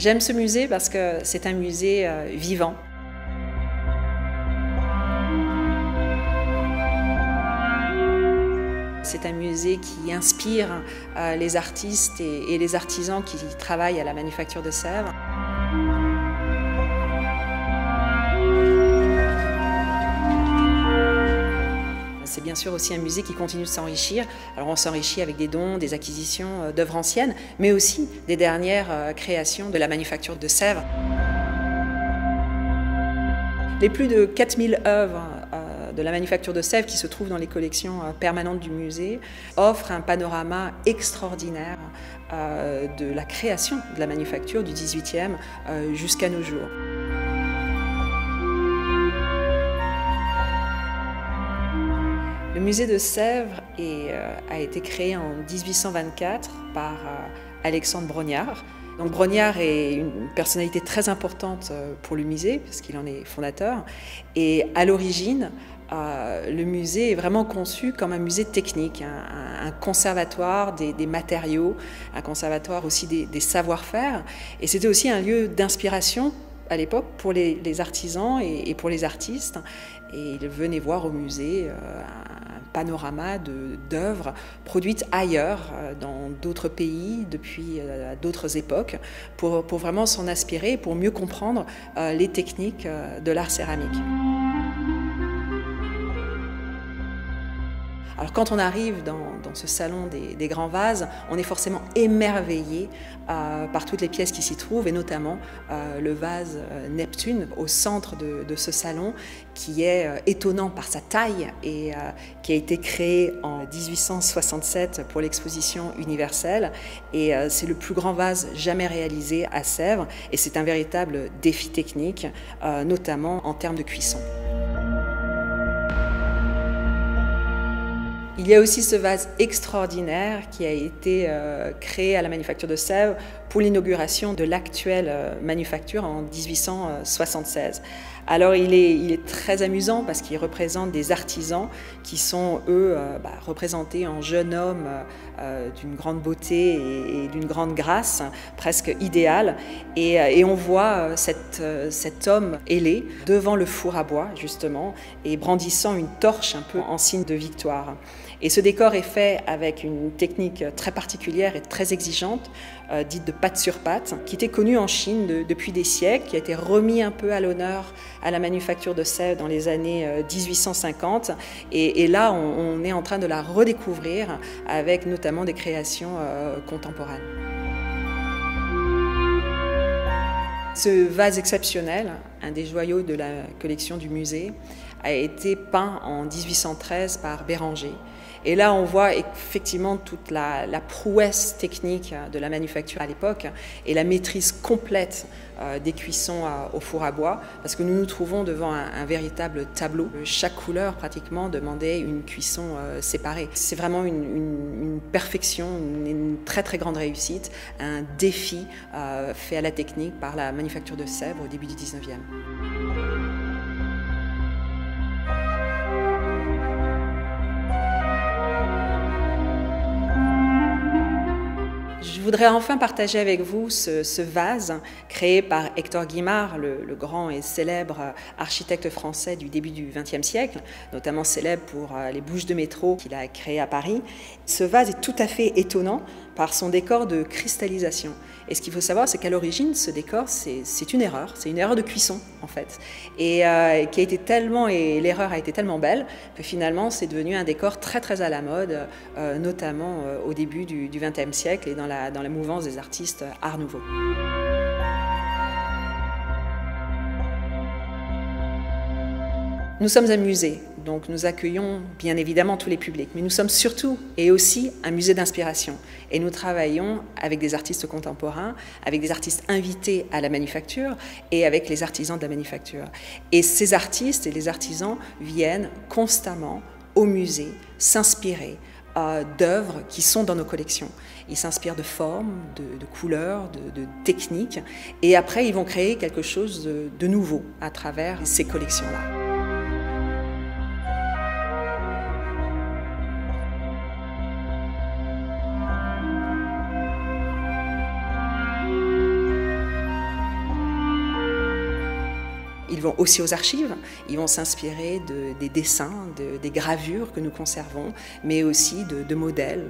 J'aime ce musée parce que c'est un musée vivant. C'est un musée qui inspire les artistes et les artisans qui travaillent à la manufacture de Sèvres. C'est bien sûr aussi un musée qui continue de s'enrichir. Alors on s'enrichit avec des dons, des acquisitions d'œuvres anciennes, mais aussi des dernières créations de la manufacture de Sèvres. Les plus de 4000 œuvres de la manufacture de Sèvres qui se trouvent dans les collections permanentes du musée offrent un panorama extraordinaire de la création de la manufacture du XVIIIe jusqu'à nos jours. Le musée de Sèvres a été créé en 1824 par Alexandre Brognard. Donc Brognard est une personnalité très importante pour le musée, puisqu'il en est fondateur. Et à l'origine, le musée est vraiment conçu comme un musée technique, un conservatoire des matériaux, un conservatoire aussi des savoir-faire. Et c'était aussi un lieu d'inspiration à l'époque pour les artisans et pour les artistes. Et ils venaient voir au musée un panorama d'œuvres produites ailleurs, dans d'autres pays, depuis d'autres époques, pour vraiment s'en inspirer, pour mieux comprendre les techniques de l'art céramique. Alors quand on arrive dans ce salon des grands vases, on est forcément émerveillé par toutes les pièces qui s'y trouvent, et notamment le vase Neptune au centre de ce salon, qui est étonnant par sa taille et qui a été créé en 1867 pour l'exposition universelle. Et c'est le plus grand vase jamais réalisé à Sèvres, et c'est un véritable défi technique, notamment en termes de cuisson. Il y a aussi ce vase extraordinaire qui a été créé à la manufacture de Sèvres pour l'inauguration de l'actuelle manufacture en 1876. Alors il est très amusant parce qu'il représente des artisans qui sont, eux, représentés en jeunes hommes d'une grande beauté et d'une grande grâce, presque idéale. Et on voit cet homme ailé devant le four à bois, justement, et brandissant une torche un peu en signe de victoire. Et ce décor est fait avec une technique très particulière et très exigeante, dite de pâte sur pâte, qui était connue en Chine depuis des siècles, qui a été remis un peu à l'honneur à la manufacture de Sèvres dans les années 1850. Et là, on est en train de la redécouvrir avec notamment des créations contemporaines. Ce vase exceptionnel, un des joyaux de la collection du musée, a été peint en 1813 par Béranger. Et là, on voit effectivement toute la prouesse technique de la manufacture à l'époque et la maîtrise complète des cuissons au four à bois, parce que nous nous trouvons devant un véritable tableau. Chaque couleur, pratiquement, demandait une cuisson séparée. C'est vraiment une perfection, une très très grande réussite, un défi fait à la technique par la manufacture de Sèvres au début du 19e. Je voudrais enfin partager avec vous ce vase créé par Hector Guimard, le grand et célèbre architecte français du début du XXe siècle, notamment célèbre pour les bouches de métro qu'il a créées à Paris. Ce vase est tout à fait étonnant par son décor de cristallisation. Et ce qu'il faut savoir, c'est qu'à l'origine, ce décor, c'est une erreur de cuisson en fait, et qui a été tellement, et l'erreur a été tellement belle que finalement c'est devenu un décor très très à la mode, notamment au début du XXe siècle et dans la mouvance des artistes Art Nouveau. Nous sommes un musée, donc nous accueillons bien évidemment tous les publics, mais nous sommes surtout et aussi un musée d'inspiration. Et nous travaillons avec des artistes contemporains, avec des artistes invités à la manufacture et avec les artisans de la manufacture. Et ces artistes et les artisans viennent constamment au musée s'inspirer d'œuvres qui sont dans nos collections. Ils s'inspirent de formes, de couleurs, de techniques, et après ils vont créer quelque chose de nouveau à travers ces collections-là. Ils vont aussi aux archives, ils vont s'inspirer des dessins, des gravures que nous conservons, mais aussi de modèles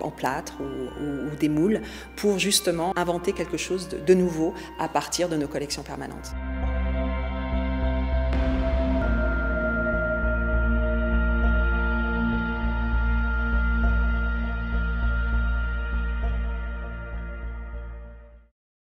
en plâtre ou des moules pour justement inventer quelque chose de nouveau à partir de nos collections permanentes.